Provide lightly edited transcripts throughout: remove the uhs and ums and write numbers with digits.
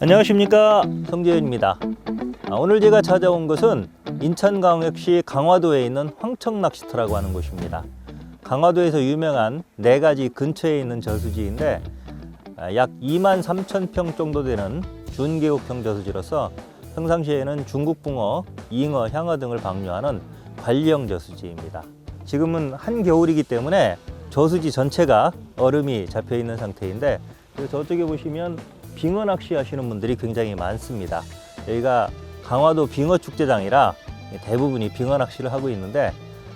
안녕하십니까, 성재현입니다. 오늘 제가 찾아온 것은 인천광역시 강화도에 있는 황청낚시터라고 하는 곳입니다. 강화도에서 유명한 4가지 근처에 있는 저수지인데 약 23,000평 정도 되는 준계곡형 저수지로서 평상시에는 중국붕어, 잉어, 향어 등을 방류하는 관리형 저수지입니다. 지금은 한겨울이기 때문에 저수지 전체가 얼음이 잡혀 있는 상태인데, 저쪽에 보시면 빙어 낚시 하시는 분들이 굉장히 많습니다. 여기가 강화도 빙어 축제장이라 대부분이 빙어 낚시를 하고 있는데,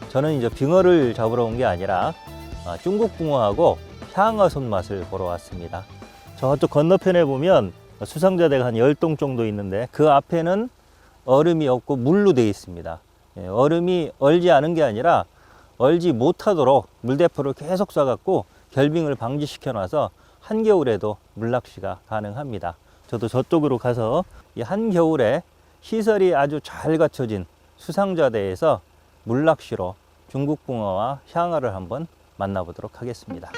저는 이제 빙어를 잡으러 온 게 아니라 중국 붕어하고 향어 손맛을 보러 왔습니다. 저쪽 건너편에 보면 수상자대가 한 10동 정도 있는데, 그 앞에는 얼음이 없고 물로 되어 있습니다. 얼음이 얼지 않은 게 아니라 얼지 못하도록 물대포를 계속 쏴갖고 결빙을 방지시켜 놔서 한겨울에도 물낚시가 가능합니다. 저도 저쪽으로 가서 이 한겨울에 시설이 아주 잘 갖춰진 수상자대에서 물낚시로 중국붕어와 향어를 한번 만나보도록 하겠습니다.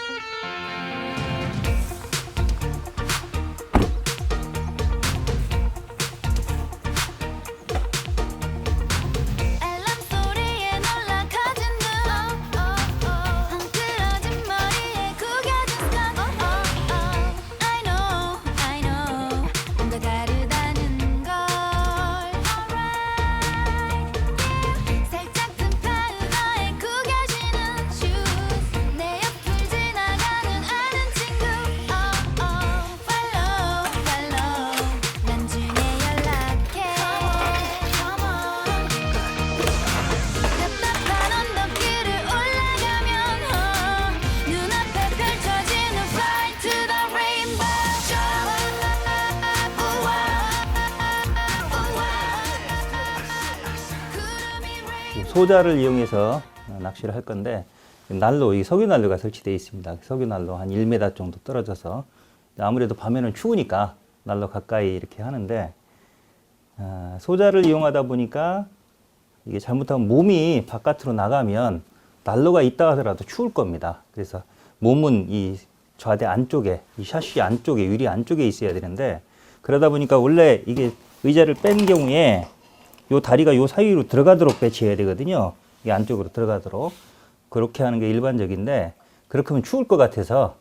소자를 이용해서 낚시를 할 건데, 난로, 이 석유난로가 설치되어 있습니다. 석유난로 한 1m 정도 떨어져서, 아무래도 밤에는 추우니까 난로 가까이 이렇게 하는데, 소자를 이용하다 보니까 이게 잘못하면 몸이 바깥으로 나가면 난로가 있다 하더라도 추울 겁니다. 그래서 몸은 이 좌대 안쪽에, 이 샤시 안쪽에, 유리 안쪽에 있어야 되는데, 그러다 보니까 원래 이게 의자를 뺀 경우에 요 다리가 요 사이로 들어가도록 배치해야 되거든요. 이 안쪽으로 들어가도록. 그렇게 하는 게 일반적인데, 그렇게 하면 추울 것 같아서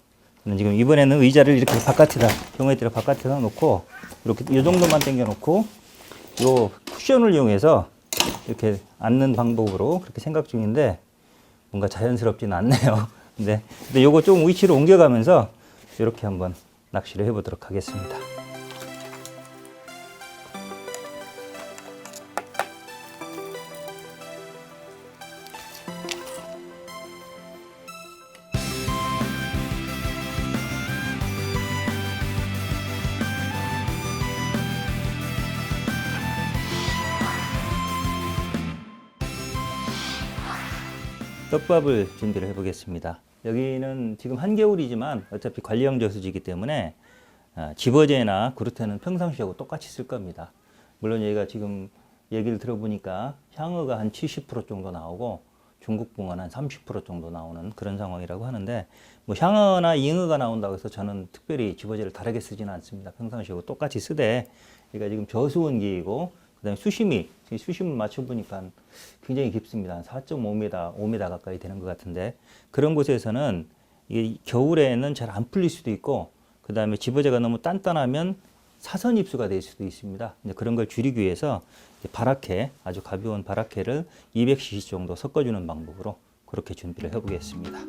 지금 이번에는 의자를 이렇게 바깥에다, 경우에 따라 바깥에다 놓고, 이렇게 이 정도만 당겨 놓고 요 쿠션을 이용해서 이렇게 앉는 방법으로 그렇게 생각 중인데, 뭔가 자연스럽지는 않네요. 근데 요거 좀 위치로 옮겨가면서 이렇게 한번 낚시를 해보도록 하겠습니다. 떡밥을 준비를 해 보겠습니다. 여기는 지금 한겨울이지만 어차피 관리형 저수지이기 때문에 집어제나 그루텐은 평상시하고 똑같이 쓸 겁니다. 물론 여기가 지금 얘기를 들어보니까 향어가 한 70% 정도 나오고 중국붕어는 한 30% 정도 나오는 그런 상황이라고 하는데, 뭐 향어나 잉어가 나온다고 해서 저는 특별히 집어제를 다르게 쓰지는 않습니다. 평상시하고 똑같이 쓰되, 여기가 지금 저수온기이고 그다음에 수심을 맞춰보니까 굉장히 깊습니다. 한 4.5m, 5m 가까이 되는 것 같은데, 그런 곳에서는 이게 겨울에는 잘 안 풀릴 수도 있고, 그 다음에 집어제가 너무 단단하면 사선 입수가 될 수도 있습니다. 그런 걸 줄이기 위해서 바라케, 아주 가벼운 바라케를 200cc 정도 섞어주는 방법으로 그렇게 준비를 해보겠습니다.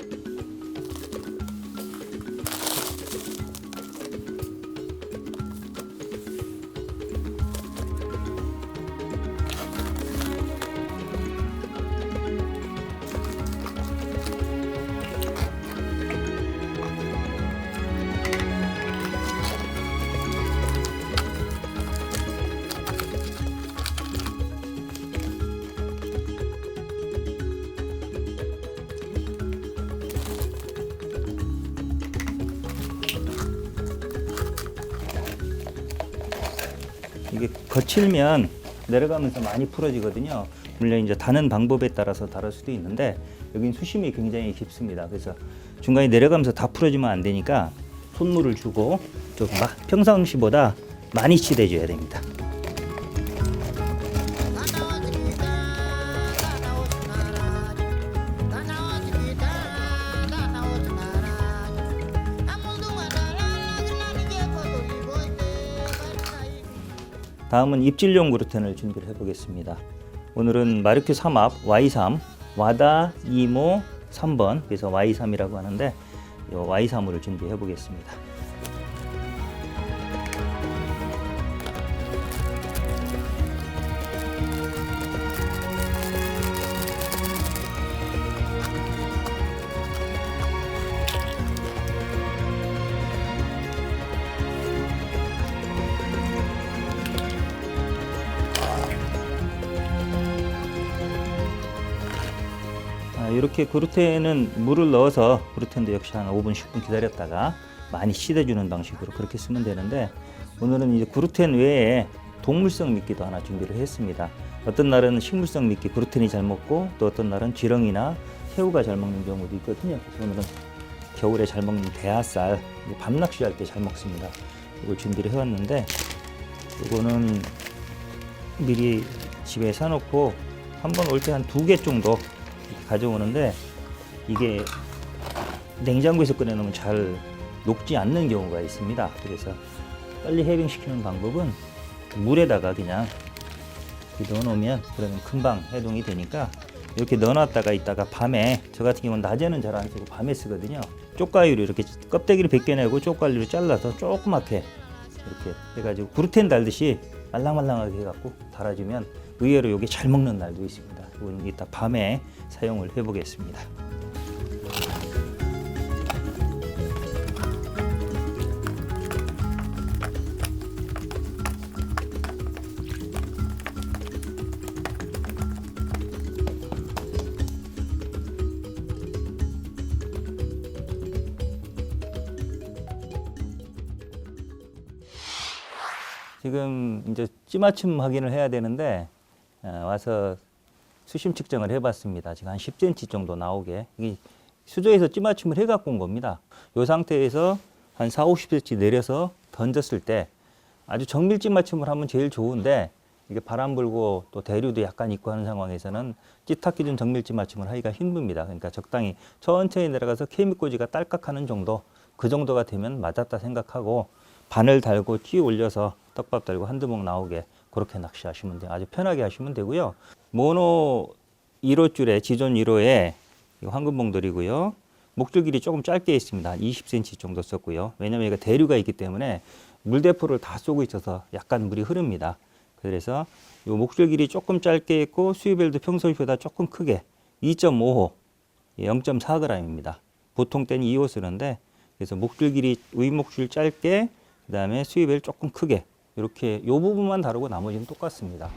이게 거칠면 내려가면서 많이 풀어지거든요. 물론 이제 다는 방법에 따라서 다를 수도 있는데, 여긴 수심이 굉장히 깊습니다. 그래서 중간에 내려가면서 다 풀어지면 안 되니까 손물을 주고 좀 평상시보다 많이 칠해줘야 됩니다. 다음은 입질용 그루텐을 준비를 해보겠습니다. 오늘은 마르큐 3합 Y3 와다 2모 3번, 그래서 Y3이라고 하는데 이 Y3을 준비해 보겠습니다. 이렇게 그루텐은 물을 넣어서 그루텐도 역시 한 5분, 10분 기다렸다가 많이 씻어주는 방식으로 그렇게 쓰면 되는데, 오늘은 이제 그루텐 외에 동물성 미끼도 하나 준비를 했습니다. 어떤 날은 식물성 미끼 그루텐이 잘 먹고, 또 어떤 날은 쥐렁이나 새우가 잘 먹는 경우도 있거든요. 그래서 오늘은 겨울에 잘 먹는 대하살, 밤낚시할 때 잘 먹습니다. 이걸 준비를 해왔는데, 이거는 미리 집에 사놓고 한 번 올 때 한 2개 정도 가져오는데, 이게 냉장고에서 꺼내놓으면 잘 녹지 않는 경우가 있습니다. 그래서 빨리 해동시키는 방법은 물에다가 그냥 넣어놓으면 그러면 금방 해동이 되니까, 이렇게 넣어놨다가 있다가 밤에, 저 같은 경우는 낮에는 잘 안 쓰고 밤에 쓰거든요. 쪽가위로 이렇게 껍데기를 벗겨내고 쪽가위로 잘라서 조그맣게 이렇게 해가지고 그루텐 달듯이 말랑말랑하게 해갖고 달아주면 의외로 이게 잘 먹는 날도 있습니다. 이건 이따 밤에 사용을 해보겠습니다. 지금 이제 찌맞춤 확인을 해야 되는데, 와서 수심 측정을 해봤습니다. 지금 한 10cm 정도 나오게. 이 수조에서 찌맞춤을 해갖고 온 겁니다. 이 상태에서 한 4, 50cm 내려서 던졌을 때 아주 정밀 찌맞춤을 하면 제일 좋은데, 이게 바람 불고 또 대류도 약간 있고 하는 상황에서는 찌탁 기준 정밀 찌맞춤을 하기가 힘듭니다. 그러니까 적당히 천천히 내려가서 케미꽂이가 딸깍하는 정도, 그 정도가 되면 맞았다 생각하고 바늘 달고 찌 올려서 떡밥 달고 한두 목 나오게 그렇게 낚시하시면 돼요. 아주 편하게 하시면 되고요. 모노 1호줄에 지존 1호에 황금봉돌이고요. 목줄 길이 조금 짧게 있습니다. 20cm 정도 썼고요. 왜냐면 이거 대류가 있기 때문에 물대포를 다 쏘고 있어서 약간 물이 흐릅니다. 그래서 이 목줄 길이 조금 짧게 있고 수위벨도 평소보다 조금 크게 2.5호, 0.4g입니다. 보통 때는 2호 쓰는데, 그래서 목줄 길이 윗목줄 짧게, 그 다음에 수위벨 조금 크게, 이렇게 이 부분만 다르고 나머지는 똑같습니다.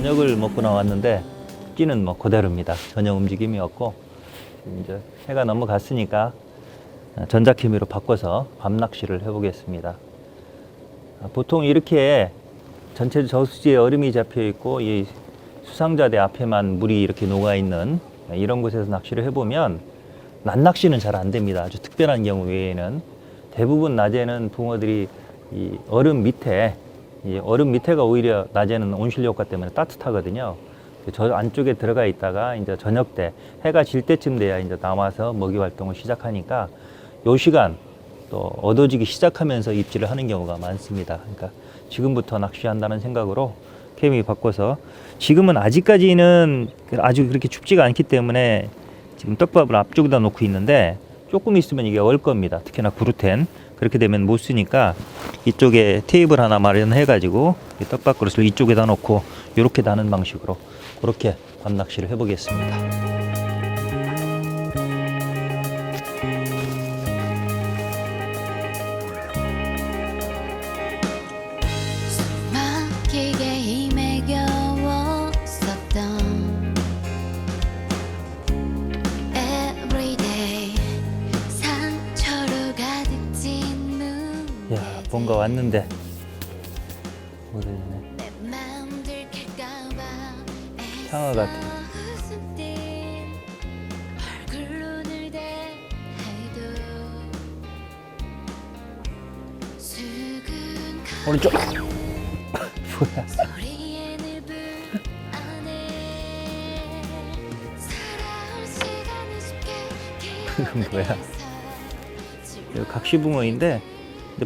저녁을 먹고 나왔는데 찌는 뭐 그대로입니다. 전혀 움직임이 없고, 이제 해가 넘어갔으니까 전자케미로 바꿔서 밤낚시를 해보겠습니다. 보통 이렇게 전체 저수지에 얼음이 잡혀 있고 이 수상자대 앞에만 물이 이렇게 녹아 있는 이런 곳에서 낚시를 해보면 낮 낚시는 잘 안 됩니다. 아주 특별한 경우 외에는 대부분 낮에는 붕어들이 이 얼음 밑에가 오히려 낮에는 온실 효과 때문에 따뜻하거든요. 저 안쪽에 들어가 있다가 이제 저녁 때 해가 질 때쯤 돼야 이제 나와서 먹이 활동을 시작하니까 요 시간 또 어두워지기 시작하면서 입질을 하는 경우가 많습니다. 그러니까 지금부터 낚시한다는 생각으로 케미 바꿔서 지금은 아직까지는 아주 그렇게 춥지가 않기 때문에 지금 떡밥을 앞쪽에다 놓고 있는데 조금 있으면 이게 얼 겁니다. 특히나 구루텐 그렇게 되면 못 쓰니까 이쪽에 테이블 하나 마련해 가지고 떡밥 그릇을 이쪽에다 놓고 이렇게 다는 방식으로 그렇게 밤낚시를 해보겠습니다. 막히게 힘에 겨웠었던 Everyday 상처로 가득 찐 눈. 야, 뭔가 왔는데 모르겠네. 내 마음 들킬까봐 상어 같아. 얼굴로 늘 대해도 수근거리는 오른쪽. 뭐야? 소리에 늘 불안해 살아올 시간을 쉽게 이건 뭐야? 기억하면서 이거 각시붕어인데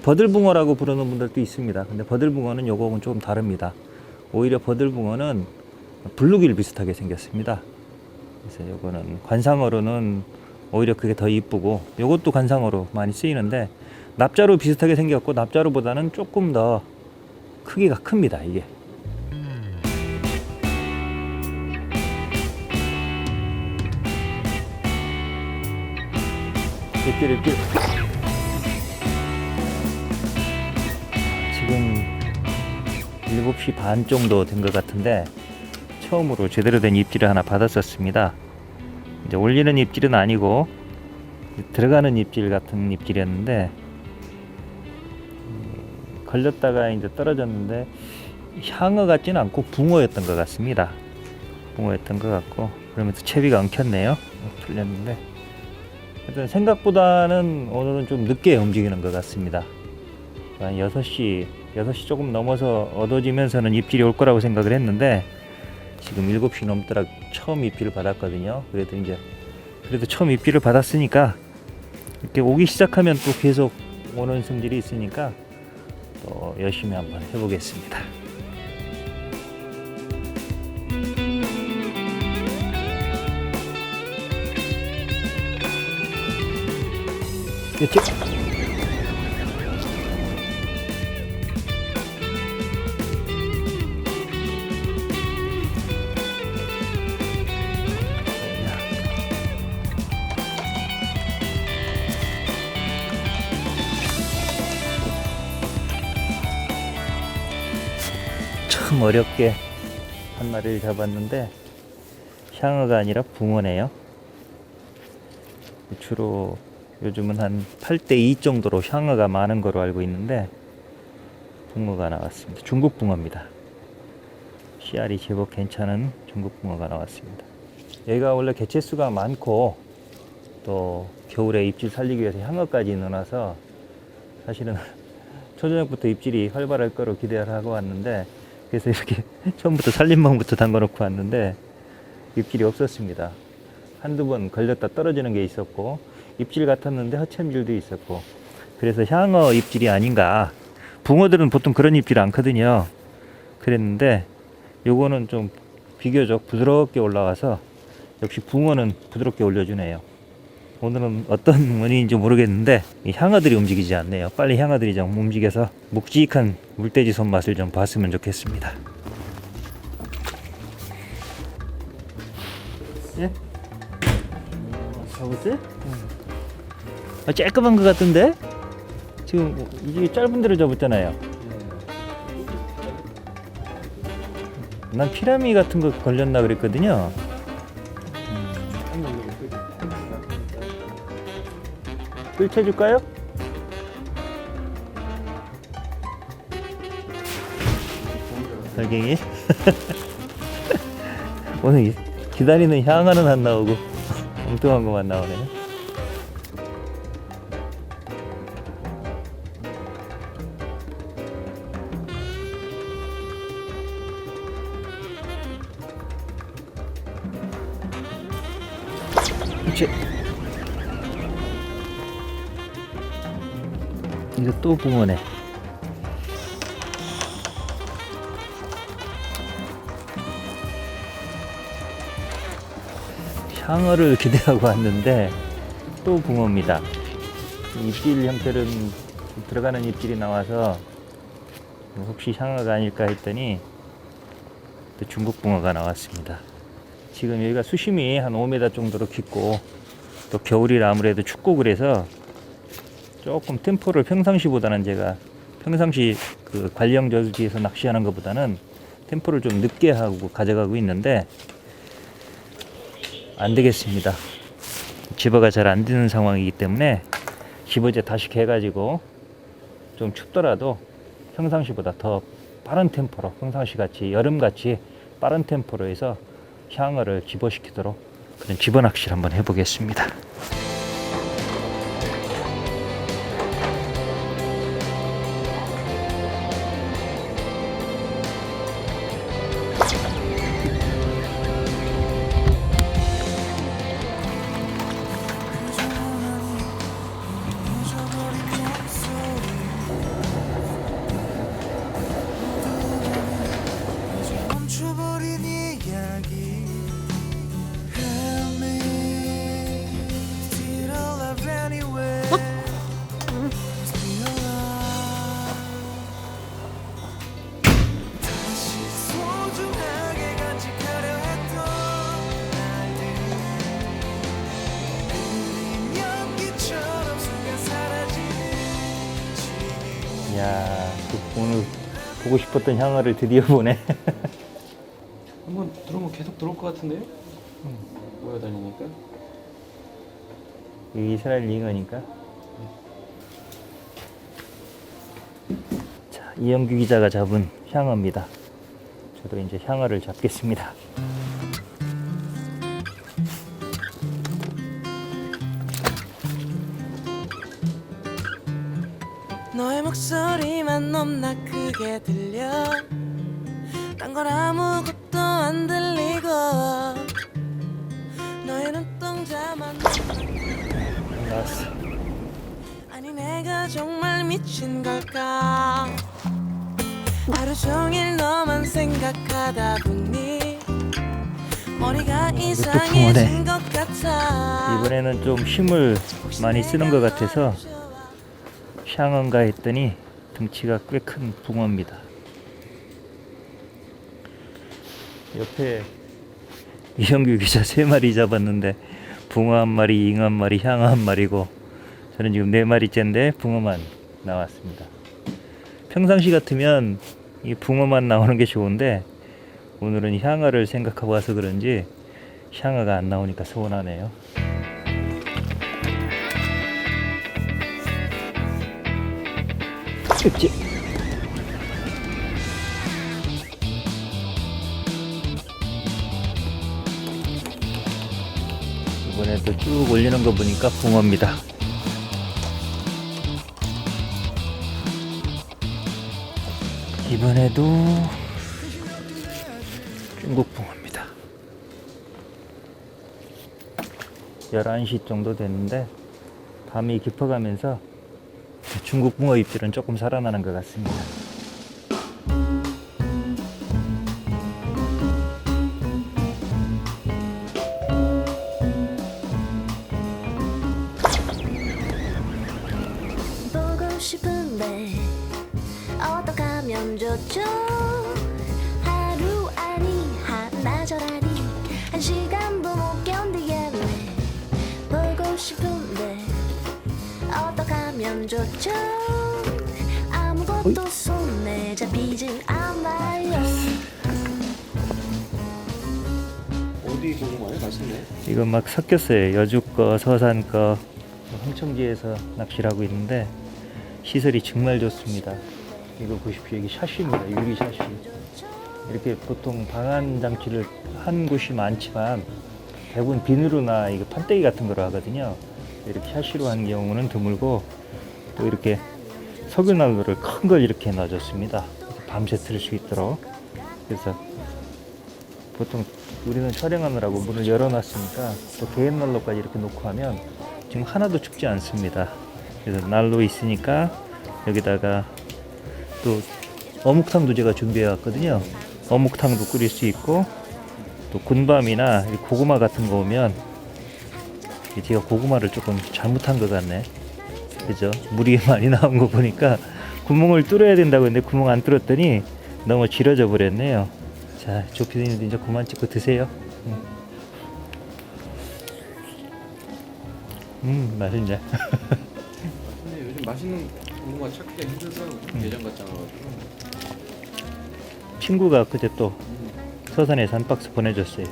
버들붕어라고 부르는 분들도 있습니다. 근데 버들붕어는 요거는 조금 다릅니다. 오히려 버들붕어는 블루길 비슷하게 생겼습니다. 그래서 요거는 관상어로는 오히려 그게 더 이쁘고 요것도 관상어로 많이 쓰이는데 납자로 비슷하게 생겼고 납자로보다는 조금 더 크기가 큽니다. 이게 입질 지금 7시 반 정도 된 것 같은데 처음으로 제대로 된 입질을 하나 받았었습니다. 이제 올리는 입질은 아니고 들어가는 입질 같은 입질이었는데 걸렸다가 이제 떨어졌는데 향어 같지는 않고 붕어였던 것 같습니다. 붕어였던 것 같고 그러면서 채비가 엉켰네요. 풀렸는데 하여튼 생각보다는 오늘은 좀 늦게 움직이는 것 같습니다. 한 6시 조금 넘어서 어두워지면서는 입질이 올 거라고 생각을 했는데 지금 7시 넘더라 처음 입질을 받았거든요. 그래도 처음 입질을 받았으니까 이렇게 오기 시작하면 또 계속 오는 성질이 있으니까 또 열심히 한번 해보겠습니다. 그렇죠? 참 어렵게 한 마리를 잡았는데 향어가 아니라 붕어네요. 주로 요즘은 한 8대2 정도로 향어가 많은 거로 알고 있는데 붕어가 나왔습니다. 중국 붕어입니다. 씨알이 제법 괜찮은 중국 붕어가 나왔습니다. 얘가 원래 개체수가 많고 또 겨울에 입질 살리기 위해서 향어까지 넣어놔서 사실은 초저녁부터 입질이 활발할 거로 기대를 하고 왔는데 그래서 이렇게 처음부터 살림망부터 담궈놓고 왔는데 입질이 없었습니다. 한두 번 걸렸다 떨어지는 게 있었고 입질 같았는데 허챔질도 있었고 그래서 향어 입질이 아닌가. 붕어들은 보통 그런 입질 않거든요. 그랬는데 요거는 좀 비교적 부드럽게 올라와서 역시 붕어는 부드럽게 올려주네요. 오늘은 어떤 원인인지 모르겠는데 이 향어들이 움직이지 않네요. 빨리 향어들이 좀 움직여서 묵직한 물돼지 손맛을 좀 봤으면 좋겠습니다. 예? 잡았어요? 쬐끄만 것 같은데? 지금 이게 짧은 데로 잡았잖아요. 난 피라미 같은 거 걸렸나 그랬거든요. 끓여줄까요? 달갱이. 오늘 기다리는 향어는 안 나오고 엉뚱한 것만 나오네. 그치. 이거 또 붕어네. 향어를 기대하고 왔는데 또 붕어입니다. 입질 형태는 들어가는 입질이 나와서 혹시 향어가 아닐까 했더니 또 중국 붕어가 나왔습니다. 지금 여기가 수심이 한 5m 정도로 깊고 또 겨울이라 아무래도 춥고 그래서 조금 템포를 평상시보다는 제가 평상시 그 관령 저수지에서 낚시하는 것보다는 템포를 좀 늦게 하고 가져가고 있는데 안 되겠습니다. 집어가 잘 안 되는 상황이기 때문에 집어제 다시 개가지고 좀 춥더라도 평상시보다 더 빠른 템포로 평상시같이 여름같이 빠른 템포로 해서 향어를 집어시키도록 그런 집어 낚시를 한번 해보겠습니다. 멈춰버린 이야기 Help me Still alive anyway Still alive 다시 소중하게 간직하려 했던 날들 흐린 연기처럼 순간 사라지는 지금 이야, 오늘 보고 싶었던 향어를 드디어 보네. 한번 들어오면 계속 들어올 것 같은데요? 모여다니니까. 이 이스라엘 잉어니까. 자, 이영규 기자가 잡은 향어입니다. 저도 이제 향어를 잡겠습니다. 너의 목소리만 너무나 크게 들려 딴 건 아무것도 안 들리고 너의 눈동자만 나왔어. 아니 내가 정말 미친 걸까 하루 종일 너만 생각하다 보니 머리가 이상해진 것 같아 이번에는 좀 힘을 많이 쓰는 것 같아서 향어인가 했더니 등치가 꽤 큰 붕어입니다. 옆에 이영규 기자 3마리 잡았는데 붕어 1마리, 잉어 1마리, 향어 1마리고 저는 지금 4마리째인데 붕어만 나왔습니다. 평상시 같으면 이 붕어만 나오는 게 좋은데 오늘은 향어를 생각하고 와서 그런지 향어가 안 나오니까 서운하네요. 그치? 이번에도 쭉 올리는 거 보니까 붕어입니다. 이번에도 중국 붕어입니다. 11시 정도 됐는데 밤이 깊어가면서 중국 붕어 입질은 조금 살아나는 것 같습니다. 보고 싶은데 어떻게 하면 좋죠? 하루 아니 한나절 아니 한 시간도 못 견디겠네. 보고 싶은데 어떻게 하면 좋죠? 아무것도 손에 잡히지 않아요. 어디 고구마요? 맛있네. 이거 막 섞였어요. 여주 거, 서산 거, 황천지에서 낚시를 하고 있는데 시설이 정말 좋습니다. 이거 보십시오. 이게 샤시입니다. 유리 샤시. 이렇게 보통 방한 장치를 한 곳이 많지만 대부분 비누로나 이거 판때기 같은 거로 하거든요. 이렇게 샤시로 한 경우는 드물고 또 이렇게 석유난로를 큰 걸 이렇게 놔줬습니다. 이렇게 밤새 틀 수 있도록. 그래서 보통 우리는 촬영하느라고 문을 열어놨으니까 또 개인 난로까지 이렇게 놓고 하면 지금 하나도 춥지 않습니다. 그래서 난로 있으니까 여기다가 또 어묵탕도 제가 준비해 왔거든요. 어묵탕도 끓일 수 있고 또 군밤이나 고구마 같은 거 오면 제가 고구마를 조금 잘못한 것 같네. 그죠? 물이 많이 나온 거 보니까 구멍을 뚫어야 된다고 했는데 구멍 안 뚫었더니 너무 질어져 버렸네요. 자, 조피디님도 이제 그만 찍고 드세요. 맛있네. 근데 요즘 맛있는 고구마 찾기가 힘들어서 예전 같지 않아가지고. 친구가 그제 또 서산에서 한 박스 보내줬어요.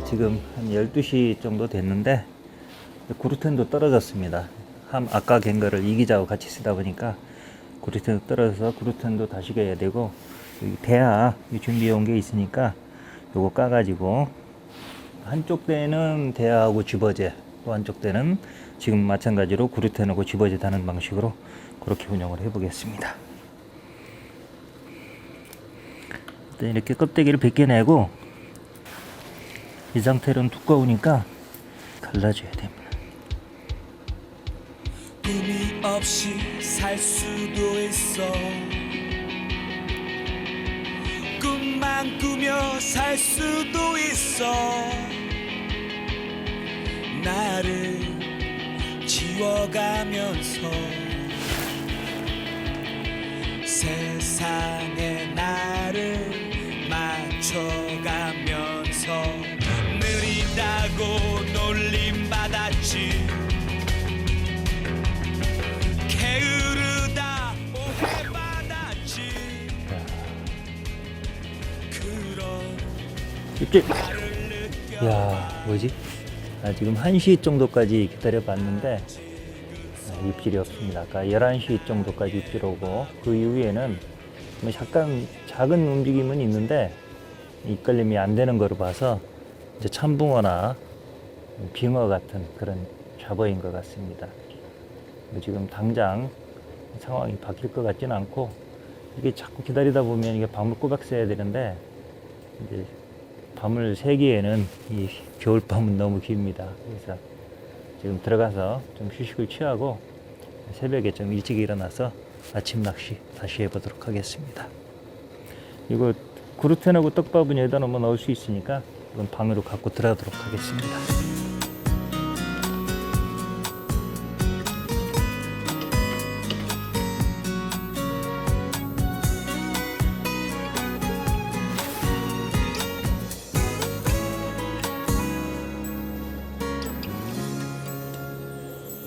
지금 한 12시 정도 됐는데 구루텐도 떨어졌습니다. 아까 갠 거를 이기자하고 같이 쓰다 보니까 구루텐도 떨어져서 구루텐도 다시 개야 되고 여기 대하 준비해 온 게 있으니까 요거 까가지고 한쪽 대는 대하하고 쥐버제, 또 한쪽 대는 지금 마찬가지로 구루텐하고 쥐버제 다는 방식으로 그렇게 운영을 해 보겠습니다. 일단 이렇게 껍데기를 벗겨내고 이 상태로는 두꺼우니까 갈라줘야 됩니다. 꿈이 없이 살 수도 있어. 꿈만 꾸며 살 수도 있어. 나를 지워가면서 세상에 나를 맞춰가면서 느리다고 놀림받았지. 게으르다 오해받았지. 그런 입질! 야, 뭐지? 지금 1시 정도까지 기다려 봤는데 입질이 없습니다. 아까 11시 정도까지 입질 오고 그 이후에는 뭐 약간 작은 움직임은 있는데 입걸림이 안 되는 거로 봐서 이제 참붕어나 빙어 같은 그런 잡어인 것 같습니다. 지금 당장 상황이 바뀔 것 같지는 않고 이게 자꾸 기다리다 보면 이게 밤을 꼬박 새야 되는데 이제 밤을 새기에는 이 겨울밤은 너무 깁니다. 그래서 지금 들어가서 좀 휴식을 취하고 새벽에 좀 일찍 일어나서 아침 낚시 다시 해보도록 하겠습니다. 이거 구루텐하고 떡밥은 여기다 놓으면 넣을 수 있으니까 이건 방으로 갖고 들어가도록 하겠습니다.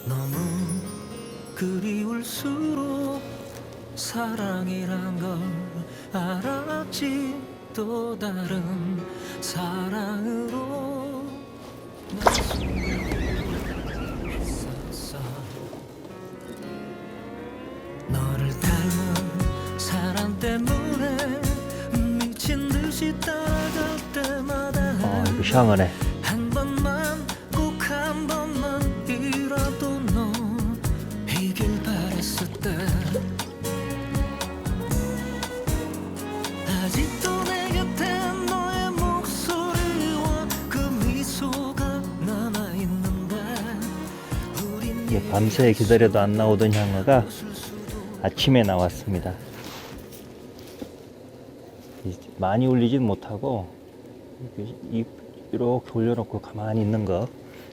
너무 그리울수록 사랑이란 걸 알았지. 또 다른 사랑으로 날 숨겼었어. 너를 닮은 사람 때문에 미친 듯이 따라갈 때마다 이거 시원하네. 한 번만 꼭 한 번만이라도 너 이길 바랬을 때 아직도 내 곁에 너의 목소리와 그 미소가 남아있는데 우린 이게 밤새 기다려도 안 나오던 향어가 아침에 나왔습니다. 많이 올리진 못하고 이렇게 올려놓고 가만히 있는 거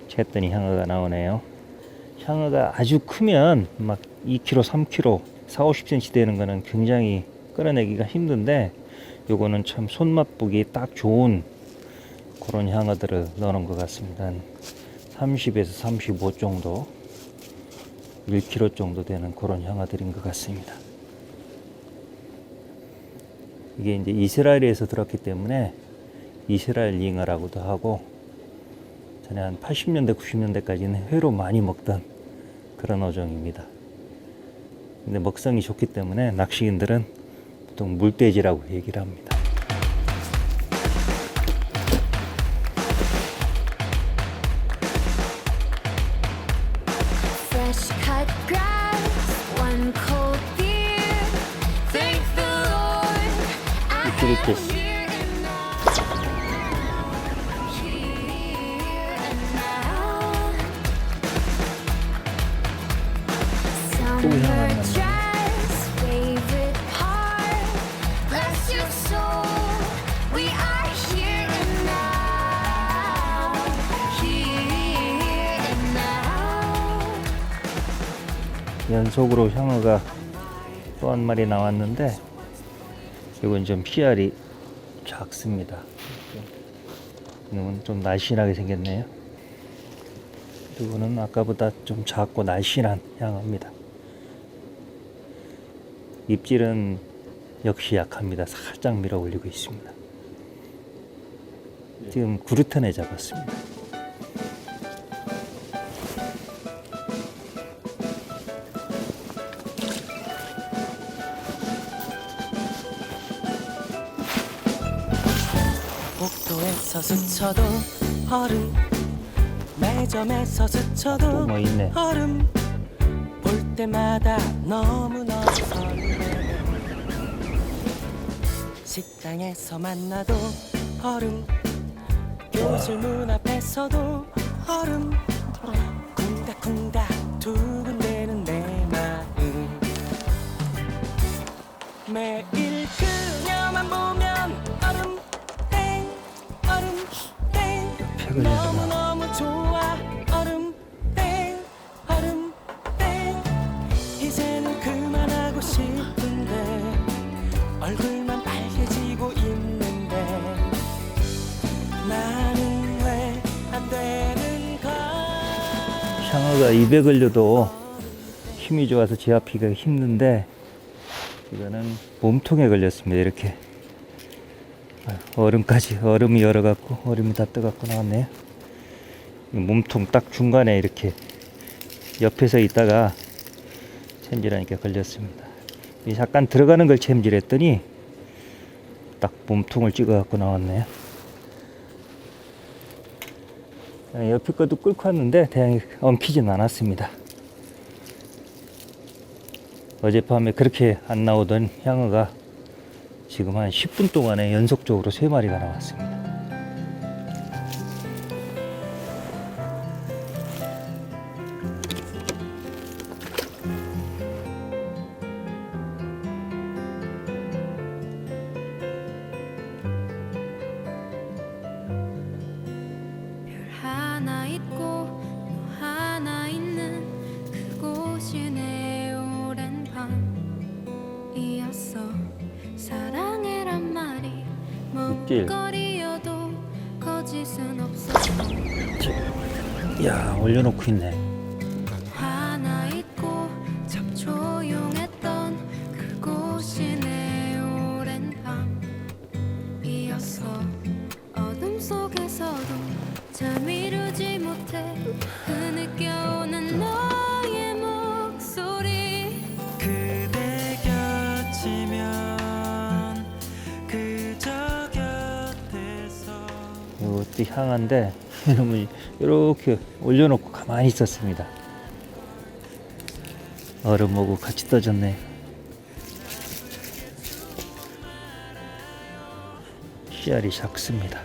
쟀더니 향어가 나오네요. 향어가 아주 크면 막 2kg, 3kg, 4, 50cm 되는 거는 굉장히 끌어내기가 힘든데 요거는 참 손맛 보기 딱 좋은 그런 향어들을 넣어놓은 것 같습니다. 한 30에서 35 정도, 1kg 정도 되는 그런 향어들인 것 같습니다. 이게 이제 이스라엘에서 들었기 때문에 이스라엘 잉어라고도 하고, 전에 한 80년대, 90년대까지는 회로 많이 먹던 그런 어종입니다. 근데 먹성이 좋기 때문에 낚시인들은 보통 물돼지라고 얘기를 합니다. Fresh cut grass, one cold beer. Thank the Lord, I 이렇게 have here and now. Here and now. Summer dress, favorite part. Bless your soul, we are here and now. Here and now. 연속으로 향어가 또 한 마리 나왔는데, 이건 좀 씨알이 작습니다. 이건 좀 날씬하게 생겼네요. 이거는 아까보다 좀 작고 날씬한 향어입니다. 입질은 역시 약합니다. 살짝 밀어 올리고 있습니다. 지금 구르턴에 잡았습니다. 복도에서 스쳐도 얼음, 매점에서 또 스쳐도 뭐 있네. 얼음, 볼 때마다 너무너무 설레. 식당에서 만나도 얼음, 교실 문 앞에서도 얼음, 쿵닥쿵닥 두근대는 내 마음. 매일 그녀만 보면 얼음 땡, 얼음 땡, 팩을 내주나. 너무너무 좋아. 얼음 땡, 얼음 땡. 이제는 그만하고 싶은데 얼굴만 빨개지고 있는데 나는 왜 안 되는가. 향어가 입에 걸려도 힘이 좋아서 제압하기가 힘든데, 이거는 몸통에 걸렸습니다. 이렇게 얼음이 열어갖고 얼음이 다 떠갖고 나왔네요. 이 몸통 딱 중간에 이렇게 옆에서 있다가 챔질하니까 걸렸습니다. 이 잠깐 들어가는 걸 챔질했더니 딱 몸통을 찍어갖고 나왔네요. 옆에 것도 끌고 왔는데 다행히 엉키진 않았습니다. 어젯밤에 그렇게 안 나오던 향어가 지금 한 10분 동안에 연속적으로 3마리가 나왔습니다. 별 하나 있고 너 하나 있는 그곳이 내 오랜 밤이었어. 사랑해란 말이 입질. 머뭇거리여도 거짓은 없어. 이야, 올려놓고 있네. 하나 있고 참 조용했던 그곳이 내 오랜 밤이었어. 어둠 속에서도 잠 이루지 못해 흐느껴오는 너의 목소리. 그대 곁이면 그저 곁에서. 이것도 향한데 이놈을 이렇게 올려놓고 가만히 있었습니다. 얼음하고 같이 떠졌네. 씨알이 작습니다.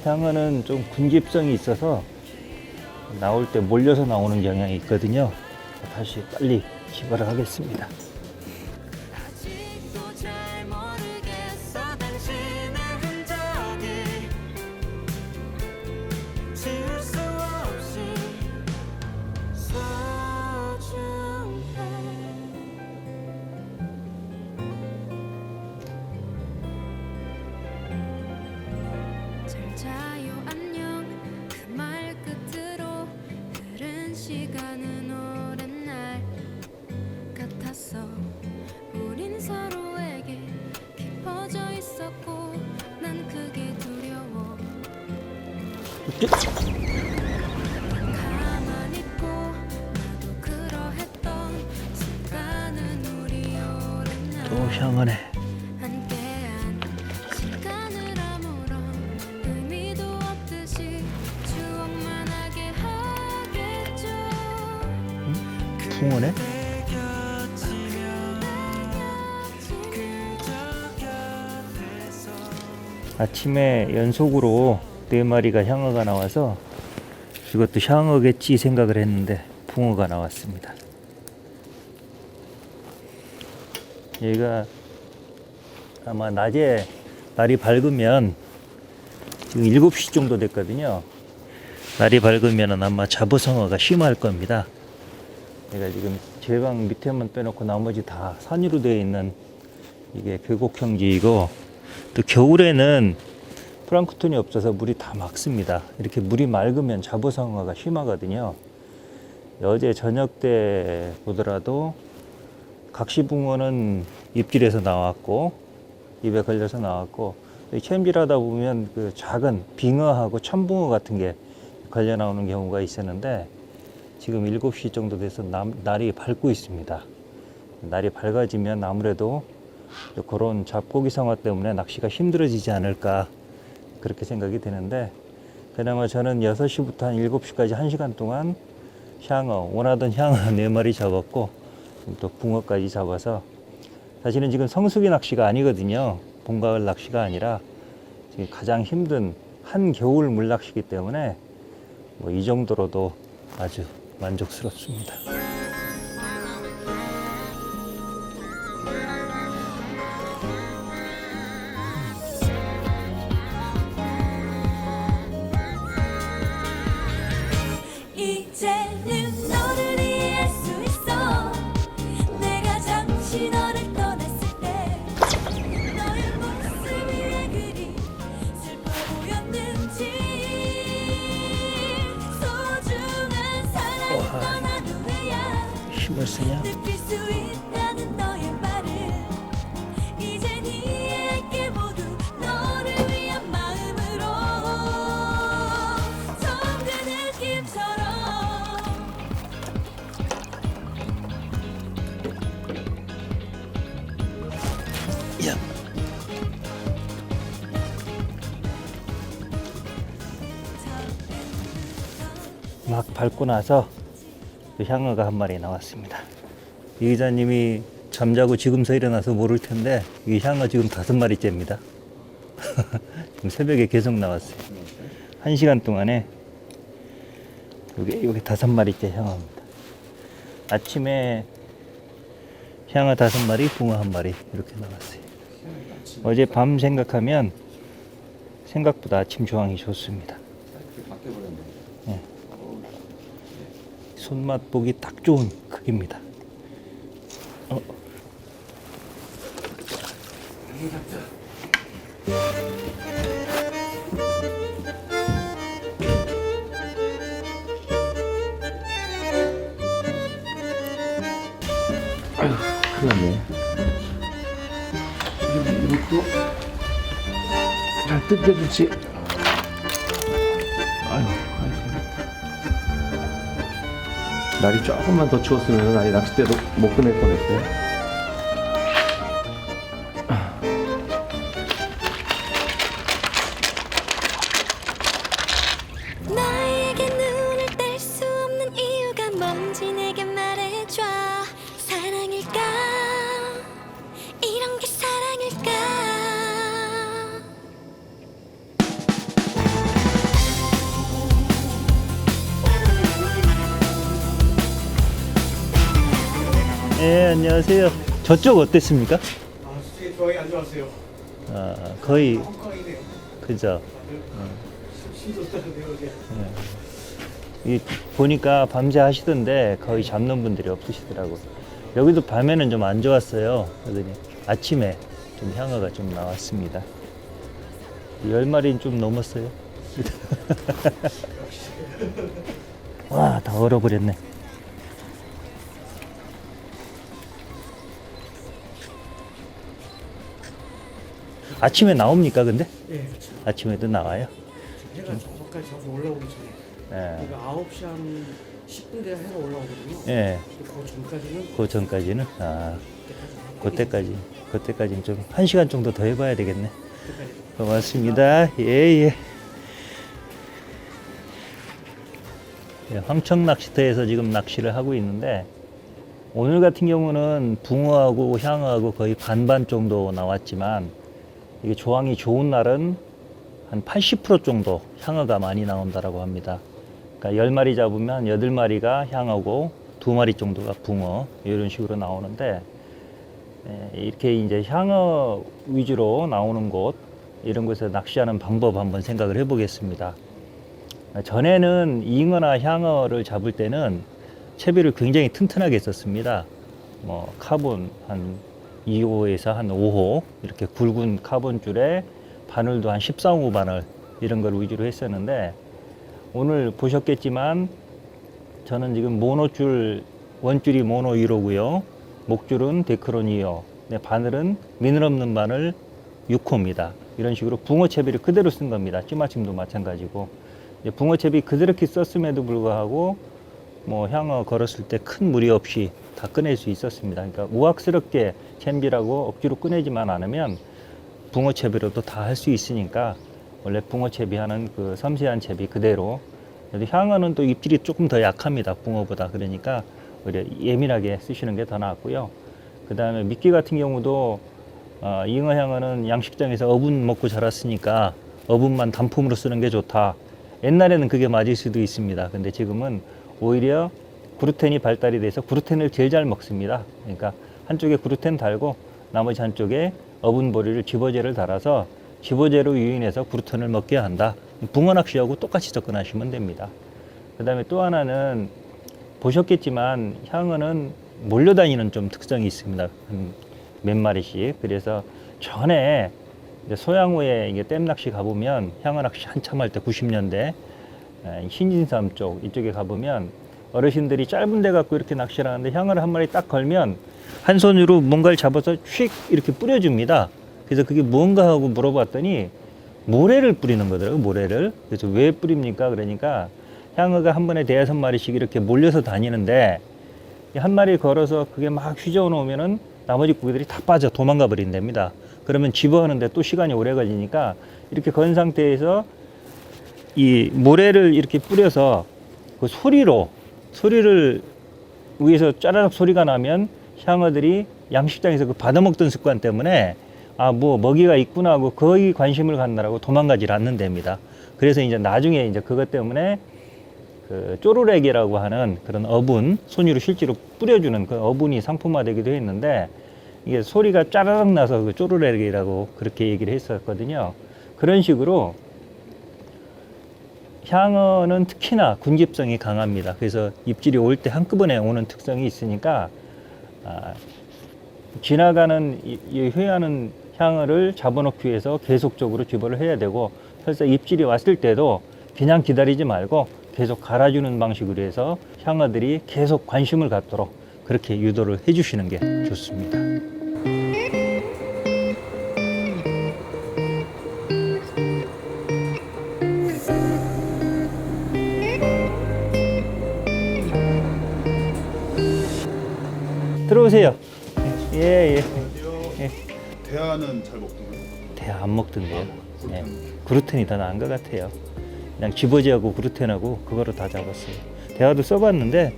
향어는 좀 군집성이 있어서 나올 때 몰려서 나오는 경향이 있거든요. 다시 빨리 집어를 하겠습니다. 아직도 잘 모르겠어 당신의 흔적이 지울 수 없이 소중해. 시간은 오랜 날 같았어. 우린 서로에게 깊어져 있었고 난 그게 두려워. 가만히 있고 나도 그러했던 순간은 우리 오랜 날 또 향하네. 함께한 시간을 아무런 의미도 없듯이 추억만 하게 하겠죠. 붕어네. 아침에 연속으로 4마리가 향어가 나와서 이것도 향어겠지 생각을 했는데 붕어가 나왔습니다. 얘가 아마 낮에 날이 밝으면 지금 7시 정도 됐거든요. 날이 밝으면 아마 자부성어가 심할 겁니다. 얘가 지금 제 방 밑에만 빼놓고 나머지 다 산 위로 되어 있는 이게 계곡형지이고, 또 겨울에는 플랑크톤이 없어서 물이 다 맑습니다. 이렇게 물이 맑으면 자부성어가 심하거든요. 어제 저녁 때 보더라도 각시붕어는 입질에서 나왔고 입에 걸려서 나왔고, 채음질하다 보면 그 작은 빙어하고 천붕어 같은 게 걸려 나오는 경우가 있었는데, 지금 7시 정도 돼서 날이 밝고 있습니다. 날이 밝아지면 아무래도 그런 잡고기 성화 때문에 낚시가 힘들어지지 않을까 그렇게 생각이 되는데, 그나마 저는 6시부터 한 7시까지 1시간 동안 향어, 원하던 향어 4마리 잡았고 또 붕어까지 잡아서, 사실은 지금 성수기 낚시가 아니거든요. 봄가을 낚시가 아니라 지금 가장 힘든 한겨울 물낚시기 때문에 뭐 이 정도로도 아주 만족스럽습니다. 이제는 너를 이해할 수 있어. 내가 잠시 너를 떠났을 때 너의 모습이 왜 그리 슬퍼 보였는지. 소중한 사랑이 떠난 후에야 힘을 쓰냐? 느낄 수 있다는 너의 말을 이젠 이해할게. 모두 너를 위한 마음으로 처음 그 느낌처럼. 야. 막 밟고 나서 또 향어가 한 마리 나왔습니다. 이 기자님이 잠자고 지금서 일어나서 모를 텐데, 이 향어 지금 5마리째입니다. 지금 새벽에 계속 나왔어요. 1시간 동안에 여기 5마리째 향어입니다. 아침에 향어 5마리, 붕어 1마리 이렇게 나왔어요. 어제 밤 생각하면 생각보다 아침 조항이 좋습니다. 네. 손맛 보기 딱 좋은 크기입니다. 아유, 큰일 났네. 이것도 잘 뜯겨주지. 아유, 날이 조금만 더 추웠으면 아예 낚싯대도 못 꺼낼 뻔했어요. 나에게 눈을 뗄 수 없는 이유가 뭔지 내게 말해줘. 사랑일까? 이런 게 사랑일까? 네, 안녕하세요. 저쪽 어땠습니까? 솔직히 조항이 안 좋았어요. 거의 엉망이네요. 그죠. 힘도 떨어네요, 어제. 이 보니까 밤새 하시던데 거의 잡는 분들이 없으시더라고. 여기도 밤에는 좀 안 좋았어요. 그러더니 아침에 좀 향어가 좀 나왔습니다. 10마리는 좀 넘었어요. 와, 다 얼어버렸네. 아침에 나옵니까, 근데? 예, 그렇죠. 아침에도 나와요? 해가 저까지 저기 올라오기 전에. 예. 그러니까 9시 한 10분 돼야 해가 올라오거든요. 예. 그 전까지는 그 전까지는? 아, 그때까지 그때까지는 좀, 1시간 정도 더 해봐야 되겠네. 그때까지. 고맙습니다. 예, 예. 예, 황청 낚시터에서 지금 낚시를 하고 있는데, 오늘 같은 경우는 붕어하고 향어하고 거의 반반 정도 나왔지만, 이게 조항이 좋은 날은 한 80% 정도 향어가 많이 나온다라고 합니다. 그러니까 10마리 잡으면 8마리가 향어고 2마리 정도가 붕어, 이런 식으로 나오는데, 예, 이렇게 이제 향어 위주로 나오는 곳, 이런 곳에서 낚시하는 방법 한번 생각을 해보겠습니다. 전에는 잉어나 향어를 잡을 때는 채비를 굉장히 튼튼하게 썼습니다. 뭐 카본 한 2호에서 한 5호 이렇게 굵은 카본 줄에 바늘도 한 13호 바늘 이런 걸 위주로 했었는데, 오늘 보셨겠지만 저는 지금 모노줄, 원줄이 모노 1호고요. 목줄은 데크론 2호, 바늘은 미늘 없는 바늘 6호입니다. 이런 식으로 붕어 채비를 그대로 쓴 겁니다. 찌마침도 마찬가지고. 붕어 채비 그렇게 썼음에도 불구하고 뭐 향어 걸었을 때 큰 무리 없이 다 꺼낼 수 있었습니다. 그러니까 우악스럽게 챔비라고 억지로 꺼내지만 않으면 붕어 채비로도 다 할 수 있으니까 원래 붕어 채비 하는 그 섬세한 채비 그대로. 향어는 또 입질이 조금 더 약합니다. 붕어보다. 그러니까 오히려 예민하게 쓰시는 게 더 낫고요. 그 다음에 미끼 같은 경우도 잉어 향어는 양식장에서 어분 먹고 자랐으니까 어분만 단품으로 쓰는 게 좋다. 옛날에는 그게 맞을 수도 있습니다. 근데 지금은 오히려 그루텐이 발달이 돼서 그루텐을 제일 잘 먹습니다. 그러니까 한쪽에 그루텐 달고 나머지 한쪽에 어분보리를 집어제를 달아서 집어제로 유인해서 그루텐을 먹게 한다. 붕어 낚시하고 똑같이 접근하시면 됩니다. 그 다음에 또 하나는 보셨겠지만 향어는 몰려다니는 좀 특성이 있습니다. 몇 마리씩. 그래서 전에 소양호에 이게 댐 낚시 가보면 향어 낚시 한참 할 때 90년대 신진섬 쪽 이쪽에 가보면 어르신들이 짧은 데 갖고 이렇게 낚시를 하는데 향어를 한 마리 딱 걸면 한 손으로 뭔가를 잡아서 휙 이렇게 뿌려줍니다. 그래서 그게 뭔가 하고 물어봤더니 모래를 뿌리는 거더라고요. 모래를. 그래서 왜 뿌립니까? 그러니까 향어가 한 번에 5-6마리씩 이렇게 몰려서 다니는데 한 마리 걸어서 그게 막 휘저어 놓으면은 나머지 고기들이 다 빠져 도망가 버린답니다. 그러면 집어하는데 또 시간이 오래 걸리니까 이렇게 건 상태에서 이 모래를 이렇게 뿌려서 그 소리를 위에서 짜라락 소리가 나면 향어들이 양식장에서 그 받아먹던 습관 때문에 뭐 먹이가 있구나 하고 거의 관심을 갖느라고 도망가질 않는답니다. 그래서 이제 나중에 이제 그것 때문에 그 쪼르레기라고 하는 그런 어분, 손으로 실제로 뿌려주는 그 어분이 상품화되기도 했는데, 이게 소리가 짜라락 나서 그 쪼르레기라고 그렇게 얘기를 했었거든요. 그런 식으로 향어는 특히나 군집성이 강합니다. 그래서 입질이 올 때 한꺼번에 오는 특성이 있으니까 지나가는 이 회하는 향어를 잡아놓기 위해서 계속적으로 집어를 해야 되고, 설사 입질이 왔을 때도 그냥 기다리지 말고 계속 갈아주는 방식으로 해서 향어들이 계속 관심을 갖도록 그렇게 유도를 해주시는 게 좋습니다. 들어오세요. 예, 예. 대하는 잘 먹던가요? 대하 안 먹던데요. 예. 그루텐이 더 나은 것 같아요. 그냥 집어지하고 그루텐하고 그거로 다 잡았어요. 대하도 써봤는데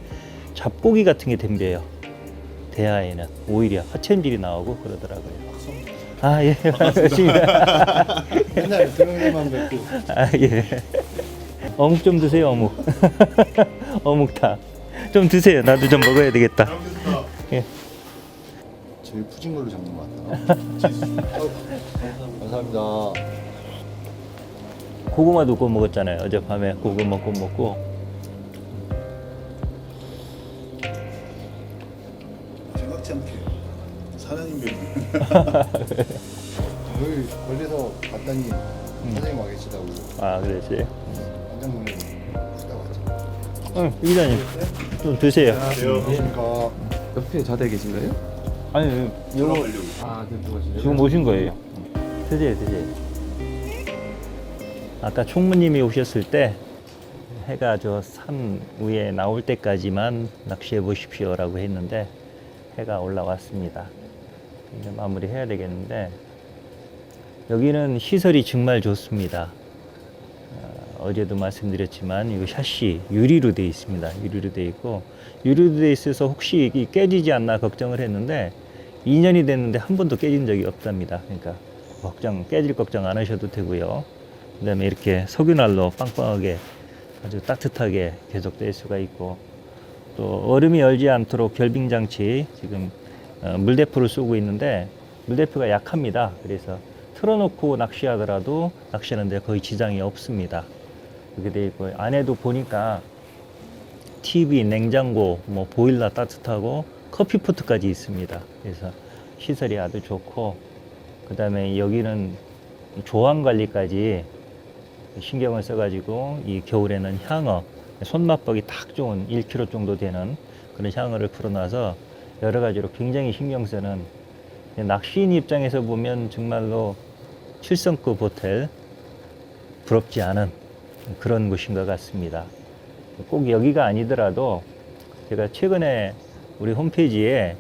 잡고기 같은 게 덤벼요. 대하에는 오히려 하천질이 나오고 그러더라고요. 예, 반갑습니다. 맨날 드렁이만 뵙고. 예. 어묵 좀 드세요, 어묵. 어묵탕. 좀 드세요. 나도 좀 먹어야 되겠다. 예. 제일 푸진 걸로 잡는 것 같다. 감사합니다. 고구마도 구워 먹었잖아요. 어젯밤에 고구마 구워 먹고. 생각지 않게 사장님 뵙는. 여기 걸려서 봤더니 사장님 와 계시다고 그러지. 깜짝 놀랐네. 후딱 왔죠. 이기자님 좀 드세요. 안녕하십니까. 옆에 자대 계신가요? 아니 이거 아, 네, 누가시네요. 지금 오신 거예요. 드세요. 아까 총무님이 오셨을 때 해가 저 산 위에 나올 때까지만 낚시해 보십시오라고 했는데 해가 올라왔습니다. 이제 마무리해야 되겠는데 여기는 시설이 정말 좋습니다. 어제도 말씀드렸지만 이거 샤시 유리로 되어 있습니다. 유리로 되어 있고 유리로 되어 있어서 혹시 이 깨지지 않나 걱정을 했는데 2년이 됐는데 한 번도 깨진 적이 없답니다. 그러니까 깨질 걱정 안 하셔도 되고요. 그다음에 이렇게 석유난로 빵빵하게 아주 따뜻하게 계속 될 수가 있고 또 얼음이 얼지 않도록 결빙 장치 지금 물대포를 쏘고 있는데 물대포가 약합니다. 그래서 틀어놓고 낚시하더라도 낚시하는데 거의 지장이 없습니다. 이렇게 돼 있고 안에도 보니까 TV, 냉장고, 뭐 보일러 따뜻하고 커피포트까지 있습니다. 그래서 시설이 아주 좋고 그다음에 여기는 조항 관리까지 신경을 써가지고 이 겨울에는 향어, 손맛보기 딱 좋은 1kg 정도 되는 그런 향어를 풀어놔서 여러 가지로 굉장히 신경 쓰는 낚시인 입장에서 보면 정말로 7성급 호텔 부럽지 않은 그런 곳인 것 같습니다. 꼭 여기가 아니더라도 제가 최근에 우리 홈페이지에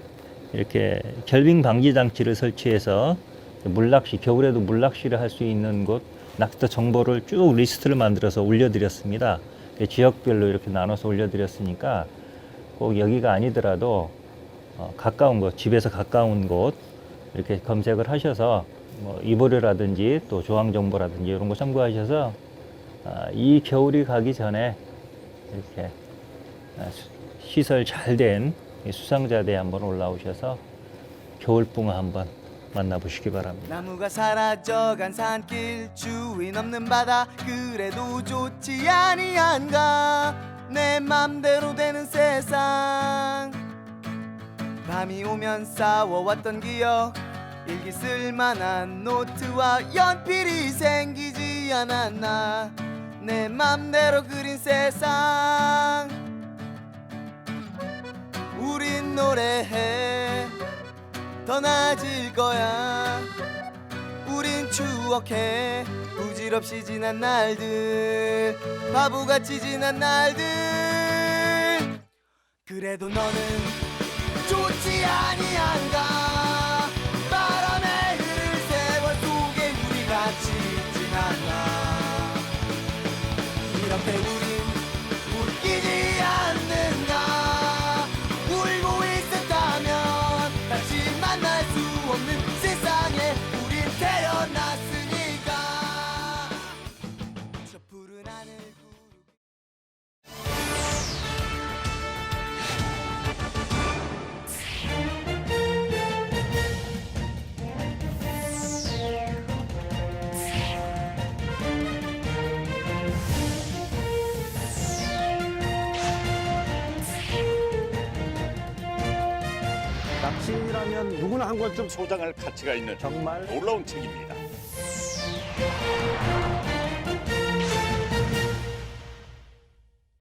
이렇게 결빙 방지 장치를 설치해서 물낚시, 겨울에도 물낚시를 할 수 있는 곳 낚시터 정보를 쭉 리스트를 만들어서 올려드렸습니다. 지역별로 이렇게 나눠서 올려드렸으니까 꼭 여기가 아니더라도 가까운 곳, 집에서 가까운 곳 이렇게 검색을 하셔서 뭐 이보료라든지 또 조항 정보라든지 이런 거 참고하셔서 이 겨울이 가기 전에 이렇게 시설 잘 된 수상자대에 한번 올라오셔서 겨울붕어 한번 만나보시기 바랍니다. 나무가 사라져간 산길 주인 없는 바다 그래도 좋지 아니한가 내 맘대로 되는 세상 밤이 오면 싸워왔던 기억 일기 쓸만한 노트와 연필이 생기지 않았나 내 맘대로 그린 세상 우린 노래해 더 나아질 거야 우린 추억해 부질없이 지난 날들 바보같이 지난 날들 그래도 너는 좋지 아니한가 바람에 흐를 세월 속에 우리 같이 있진 않나 이렇게 우린 웃기지 않는가 울고 있었다면 다시 만날 수 없는 세상에 우린 태어났으니까 저 푸른 하늘 낚시라면 누구나 한 권쯤 소장할 가치가 있는 정말 놀라운 책입니다.